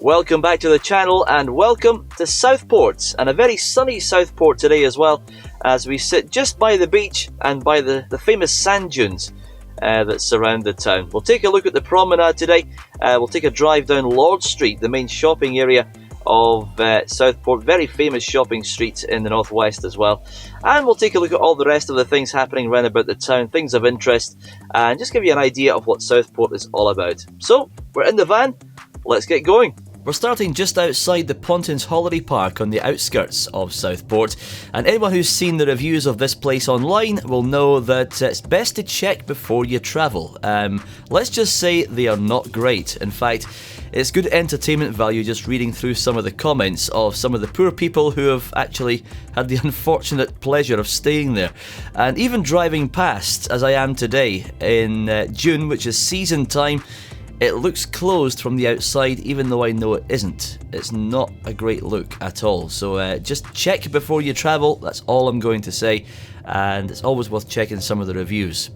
Welcome back to the channel and welcome to Southport, and a very sunny Southport today as well, as we sit just by the beach and by the famous sand dunes that surround the town. We'll take a look at the promenade today. We'll take a drive down Lord Street, the main shopping area of Southport, very famous shopping street in the northwest as well, and we'll take a look at all the rest of the things happening around about the town, things of interest, and just give you an idea of what Southport is all about. So we're in the van, let's get going. We're starting just outside the Pontins Holiday Park on the outskirts of Southport, and anyone who's seen the reviews of this place online will know that it's best to check before you travel. Let's just say they are not great. In fact, it's good entertainment value just reading through some of the comments of some of the poor people who have actually had the unfortunate pleasure of staying there. And even driving past, as I am today, in June, which is season time, it looks closed from the outside, even though I know it isn't. It's not a great look at all. So just check before you travel, that's all I'm going to say. And it's always worth checking some of the reviews.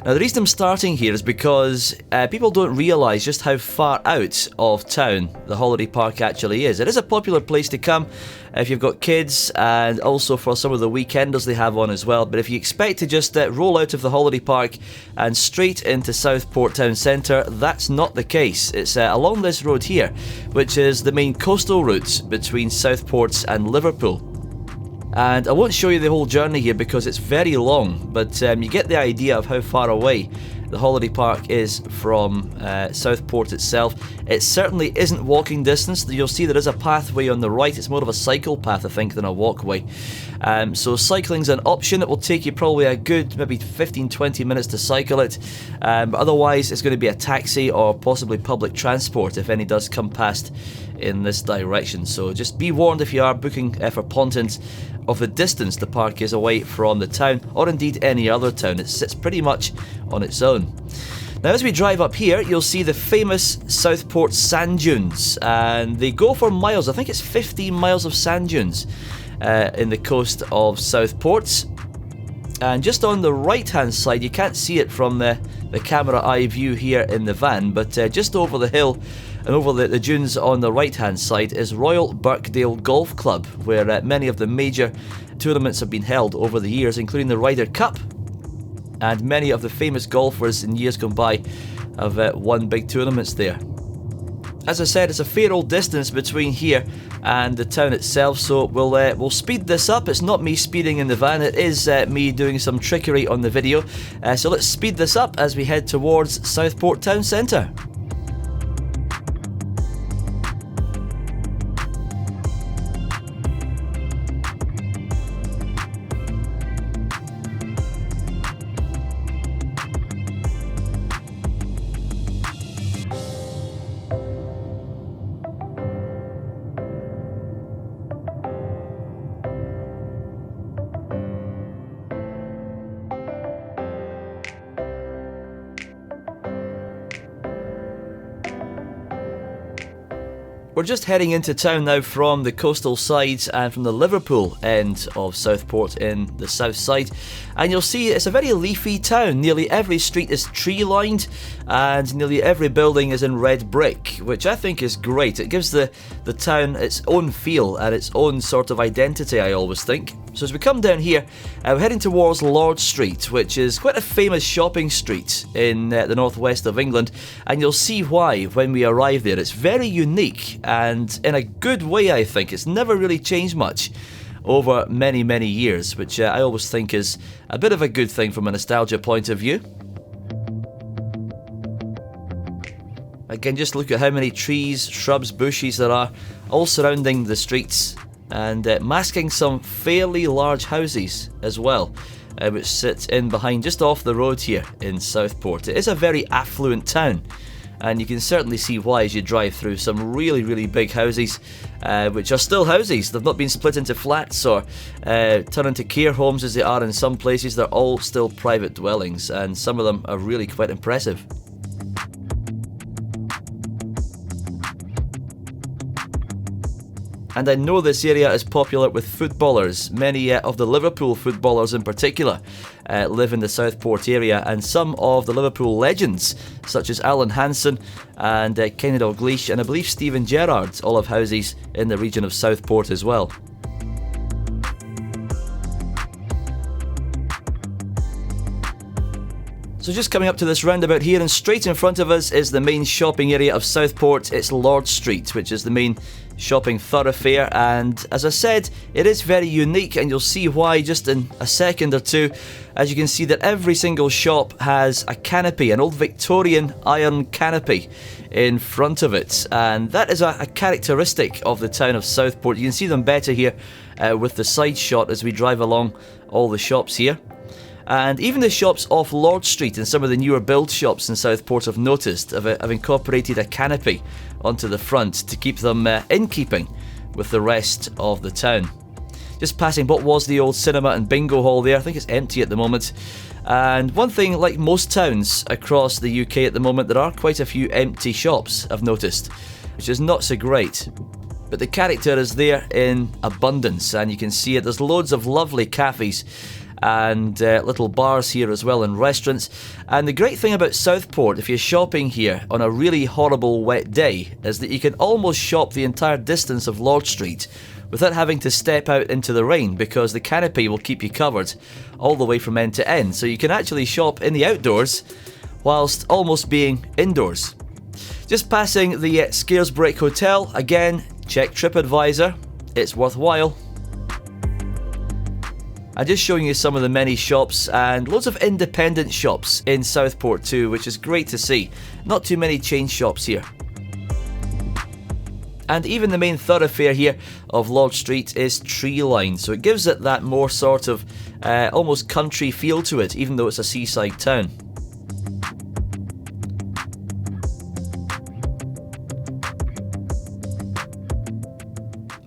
Now, the reason I'm starting here is because people don't realise just how far out of town the holiday park actually is. It is a popular place to come if you've got kids, and also for some of the weekenders they have on as well. But if you expect to just roll out of the holiday park and straight into Southport town centre, that's not the case. It's along this road here, which is the main coastal route between Southport and Liverpool. And I won't show you the whole journey here because it's very long, but you get the idea of how far away the holiday park is from Southport itself. It certainly isn't walking distance. You'll see there is a pathway on the right. It's more of a cycle path, I think, than a walkway. So cycling's an option. It will take you probably a good maybe 15-20 minutes to cycle it. But otherwise, it's going to be a taxi or possibly public transport if any does come past in this direction. So just be warned if you are booking for Pontins of the distance the park is away from the town, or indeed any other town. It sits pretty much on its own. Now, as we drive up here, you'll see the famous Southport sand dunes, and they go for miles. I think it's 15 miles of sand dunes in the coast of Southport. And just on the right hand side, you can't see it from the camera eye view here in the van, but just over the hill and over the dunes on the right hand side is Royal Birkdale Golf Club, where many of the major tournaments have been held over the years, including the Ryder Cup, and many of the famous golfers in years gone by have won big tournaments there. As I said, it's a fair old distance between here and the town itself, so we'll speed this up. It's not me speeding in the van, it is me doing some trickery on the video. So let's speed this up as we head towards Southport town centre. We're just heading into town now from the coastal side and from the Liverpool end of Southport in the south side, and you'll see it's a very leafy town. Nearly every street is tree lined and nearly every building is in red brick, which I think is great. It gives the town its own feel and its own sort of identity, I always think. So as we come down here, we're heading towards Lord Street, which is quite a famous shopping street in the northwest of England, and you'll see why when we arrive there. It's very unique, and in a good way, I think. It's never really changed much over many, many years, which I always think is a bit of a good thing from a nostalgia point of view. Again, just look at how many trees, shrubs, bushes there are all surrounding the streets, and masking some fairly large houses as well, which sit in behind just off the road here in Southport. It is a very affluent town, and you can certainly see why as you drive through some really, really big houses, which are still houses. They've not been split into flats or turned into care homes as they are in some places. They're all still private dwellings, and some of them are really quite impressive. And I know this area is popular with footballers. Many of the Liverpool footballers in particular live in the Southport area, and some of the Liverpool legends such as Alan Hansen and Kenny Dalglish and I believe Steven Gerrard all have houses in the region of Southport as well. So just coming up to this roundabout here, and straight in front of us is the main shopping area of Southport. It's Lord Street, which is the main shopping thoroughfare, and as I said, it is very unique, and you'll see why just in a second or two, as you can see that every single shop has a canopy, an old Victorian iron canopy in front of it, and that is a characteristic of the town of Southport. You can see them better here with the side shot as we drive along all the shops here. And even the shops off Lord Street and some of the newer build shops in Southport have noticed have incorporated a canopy onto the front to keep them in keeping with the rest of the town. Just passing what was the old cinema and bingo hall there. I think it's empty at the moment. And one thing, like most towns across the UK at the moment, there are quite a few empty shops, I've noticed, which is not so great. But the character is there in abundance, and you can see it. There's loads of lovely cafes and little bars here as well, and restaurants. And the great thing about Southport, if you're shopping here on a really horrible wet day, is that you can almost shop the entire distance of Lord Street without having to step out into the rain, because the canopy will keep you covered all the way from end to end. So you can actually shop in the outdoors whilst almost being indoors. Just passing the Scaresbreak Hotel, again, check TripAdvisor, it's worthwhile. I'm just showing you some of the many shops, and loads of independent shops in Southport too, which is great to see. Not too many chain shops here. And even the main thoroughfare here of Lord Street is tree-lined, so it gives it that more sort of almost country feel to it, even though it's a seaside town.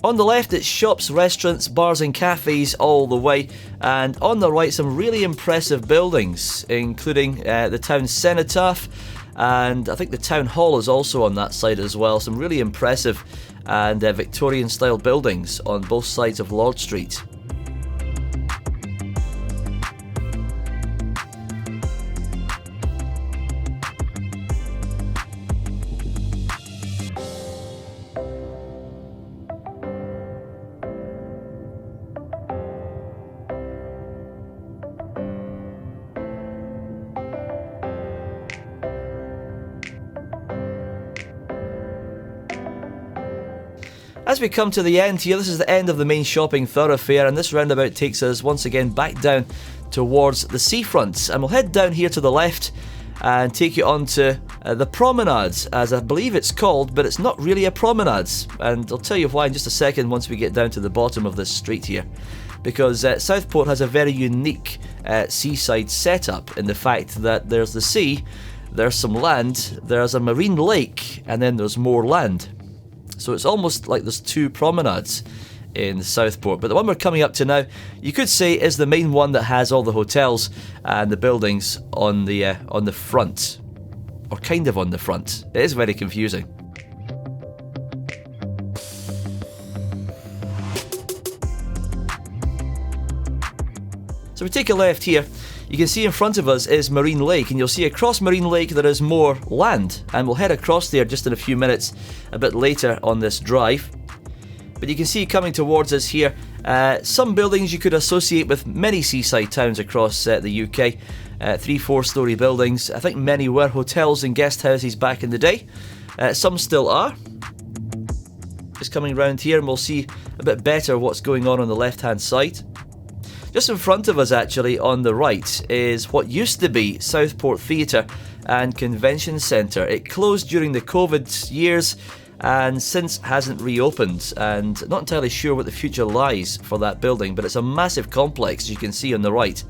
On the left it's shops, restaurants, bars and cafes all the way, and on the right some really impressive buildings, including the town cenotaph, and I think the town hall is also on that side as well. Some really impressive and Victorian style buildings on both sides of Lord Street. As we come to the end here, this is the end of the main shopping thoroughfare, and this roundabout takes us once again back down towards the seafront, and we'll head down here to the left and take you on to the promenade, as I believe it's called, but it's not really a promenade, and I'll tell you why in just a second once we get down to the bottom of this street here. Because Southport has a very unique seaside setup in the fact that there's the sea, there's some land, there's a marine lake, and then there's more land. So it's almost like there's two promenades in Southport. But the one we're coming up to now, you could say, is the main one that has all the hotels and the buildings on the front, or kind of on the front. It is very confusing. So we take a left here. You can see in front of us is Marine Lake, and you'll see across Marine Lake there is more land, and we'll head across there just in a few minutes, a bit later on this drive. But you can see coming towards us here some buildings you could associate with many seaside towns across the UK. 3-4 story buildings. I think many were hotels and guest houses back in the day. Some still are. Just coming round here and we'll see a bit better what's going on the left hand side. Just in front of us actually on the right is what used to be Southport Theatre and Convention Centre. It closed during the COVID years and since hasn't reopened, and not entirely sure what the future lies for that building, but it's a massive complex as you can see on the right.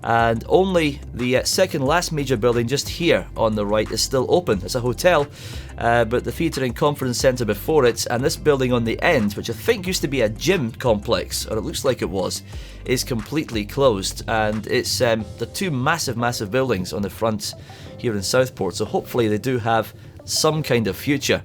And only the second last major building just here on the right is still open. It's a hotel, but the theatre and conference centre before it, and this building on the end, which I think used to be a gym complex, or it looks like it was, is completely closed. And it's the two massive buildings on the front here in Southport, so hopefully they do have some kind of future.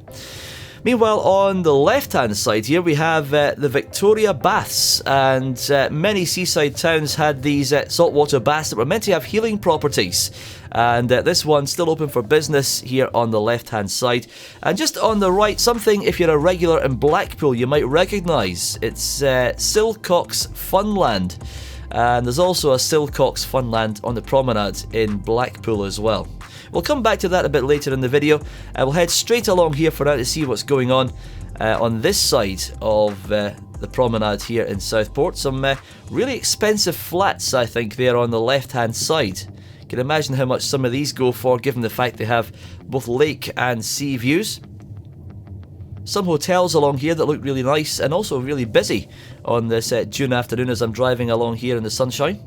Meanwhile, on the left-hand side here, we have the Victoria Baths, and many seaside towns had these saltwater baths that were meant to have healing properties. And this one's still open for business here on the left-hand side. And just on the right, something if you're a regular in Blackpool you might recognise. It's Silcox Funland. And there's also a Silcox Funland on the promenade in Blackpool as well. We'll come back to that a bit later in the video. We'll head straight along here for now to see what's going on this side of the promenade here in Southport. Some really expensive flats, I think, there on the left-hand side. You can imagine how much some of these go for, given the fact they have both lake and sea views. Some hotels along here that look really nice and also really busy on this June afternoon as I'm driving along here in the sunshine.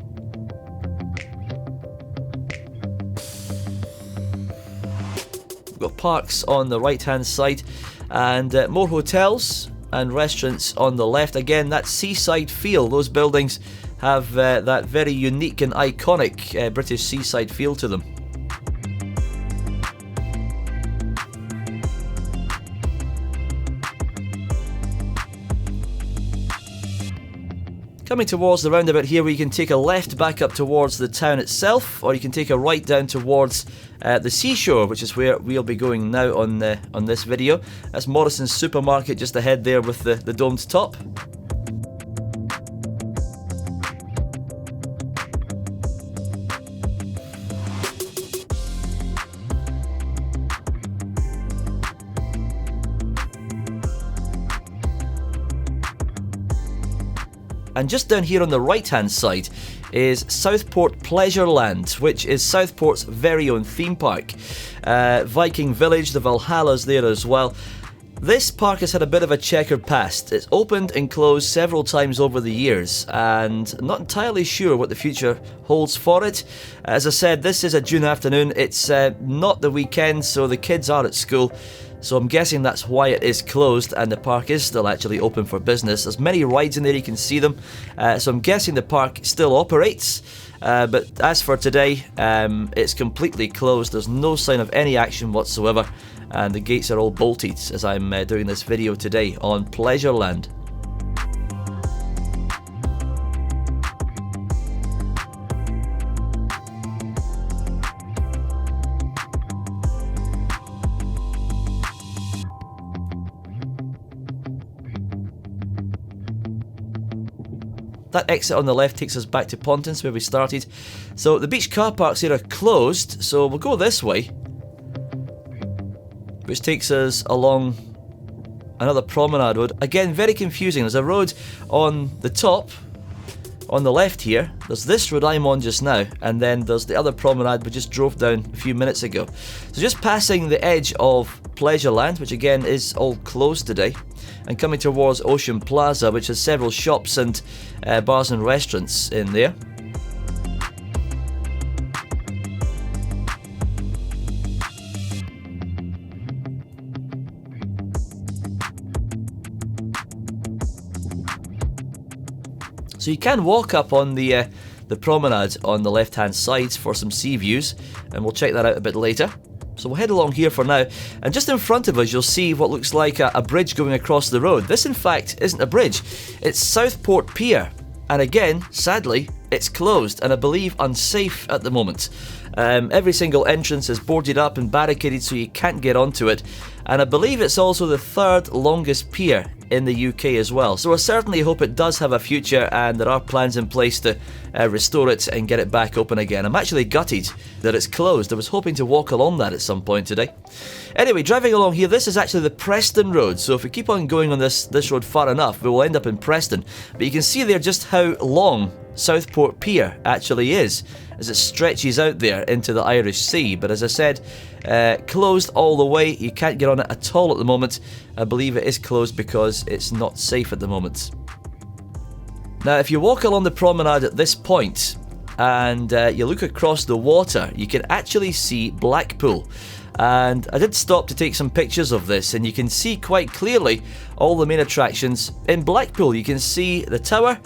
We've got parks on the right hand side and more hotels and restaurants on the left. Again, that seaside feel, those buildings have that very unique and iconic British seaside feel to them. Coming towards the roundabout here, where you can take a left back up towards the town itself, or you can take a right down towards the seashore, which is where we'll be going now on this video. That's Morrison's supermarket just ahead there with the domed top. And just down here on the right hand side is Southport Pleasureland, which is Southport's very own theme park. Viking Village, the Valhalla's there as well. This park has had a bit of a checkered past. It's opened and closed several times over the years, and I'm not entirely sure what the future holds for it. As I said, this is a June afternoon. It's not the weekend, so the kids are at school. So I'm guessing that's why it is closed and the park is still actually open for business. There's many rides in there, you can see them. So I'm guessing the park still operates. But as for today, it's completely closed. There's no sign of any action whatsoever. And the gates are all bolted as I'm doing this video today on Pleasureland. That exit on the left takes us back to Pontins where we started. So the beach car parks here are closed, so we'll go this way, which takes us along another promenade road. Again, very confusing. There's a road on the top, on the left here. There's this road I'm on just now, and then there's the other promenade we just drove down a few minutes ago. So just passing the edge of Pleasureland, which again is all closed today, and coming towards Ocean Plaza, which has several shops and bars and restaurants in there. So you can walk up on the promenade on the left hand side for some sea views, and we'll check that out a bit later. So we'll head along here for now, and just in front of us you'll see what looks like a bridge going across the road. This in fact isn't a bridge, it's Southport Pier, and again, sadly, it's closed and I believe unsafe at the moment. Every single entrance is boarded up and barricaded so you can't get onto it, and I believe it's also the third longest pier in the UK as well. So I certainly hope it does have a future and there are plans in place to restore it and get it back open again. I'm actually gutted that it's closed. I was hoping to walk along that at some point today. Anyway, driving along here, this is actually the Preston Road, so if we keep on going on this road far enough, we will end up in Preston. But you can see there just how long Southport Pier actually is, as it stretches out there into the Irish Sea. But as I said, closed all the way. You can't get on it at all at the moment. I believe it is closed because it's not safe at the moment. Now, if you walk along the promenade at this point and you look across the water, you can actually see Blackpool. And I did stop to take some pictures of this, and you can see quite clearly all the main attractions in Blackpool. You can see the tower,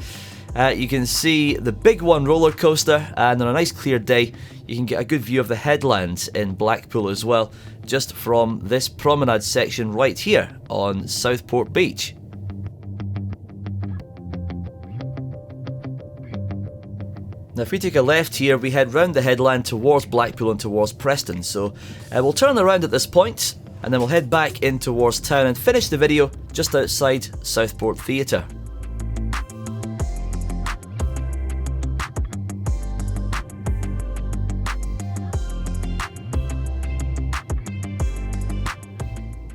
You can see the Big One roller coaster, and on a nice clear day you can get a good view of the headlands in Blackpool as well, just from this promenade section right here on Southport Beach. Now if we take a left here, we head round the headland towards Blackpool and towards Preston, so we'll turn around at this point and then we'll head back in towards town and finish the video just outside Southport Theatre.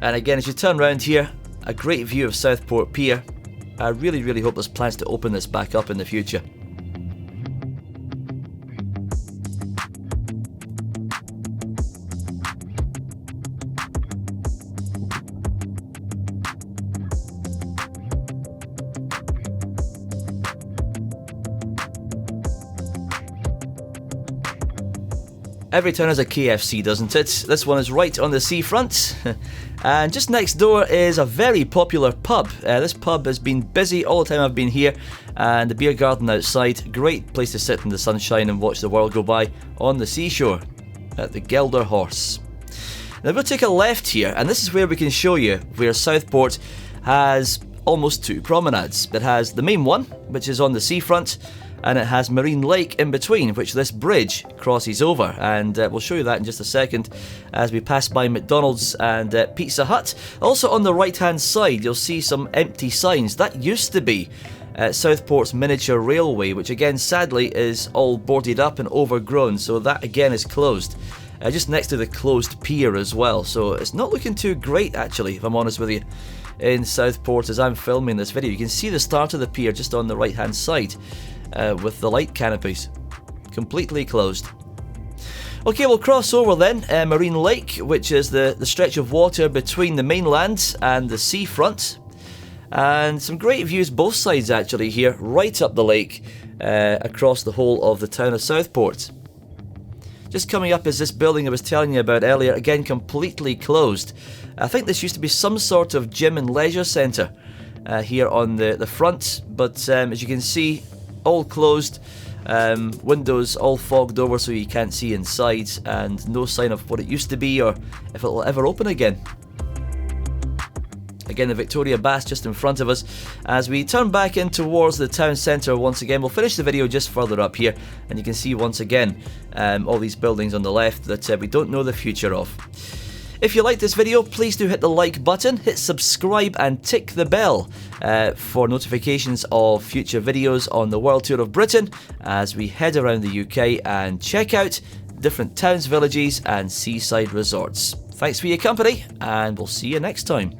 And again, as you turn round here, a great view of Southport Pier. I really hope there's plans to open this back up in the future. Every town has a KFC, doesn't it? This one is right on the seafront. And just next door is a very popular pub. This pub has been busy all the time I've been here, and the beer garden outside, great place to sit in the sunshine and watch the world go by on the seashore at the Gelder Horse. Now we'll take a left here, and this is where we can show you where Southport has almost two promenades. It has the main one, which is on the seafront, and it has Marine Lake in between, which this bridge crosses over, and we'll show you that in just a second as we pass by McDonald's and Pizza Hut. Also on the right hand side you'll see some empty signs. That used to be Southport's miniature railway, which again sadly is all boarded up and overgrown, so that again is closed. Just next to the closed pier as well, so it's not looking too great actually, if I'm honest with you, in Southport as I'm filming this video. You can see the start of the pier just on the right hand side. With the light canopies completely closed. Okay, we'll cross over then Marine Lake, which is the stretch of water between the mainland and the seafront, and some great views both sides actually here, right up the lake across the whole of the town of Southport. Just coming up is this building I was telling you about earlier, again completely closed. I think this used to be some sort of gym and leisure centre here on the front, but as you can see, all closed, windows all fogged over so you can't see inside, and no sign of what it used to be or if it will ever open again. Again, the Victoria Bass just in front of us. As we turn back in towards the town centre once again, we'll finish the video just further up here, and you can see once again all these buildings on the left that we don't know the future of. If you liked this video, please do hit the like button, hit subscribe and tick the bell for notifications of future videos on the World Tour of Britain as we head around the UK and check out different towns, villages and seaside resorts. Thanks for your company, and we'll see you next time.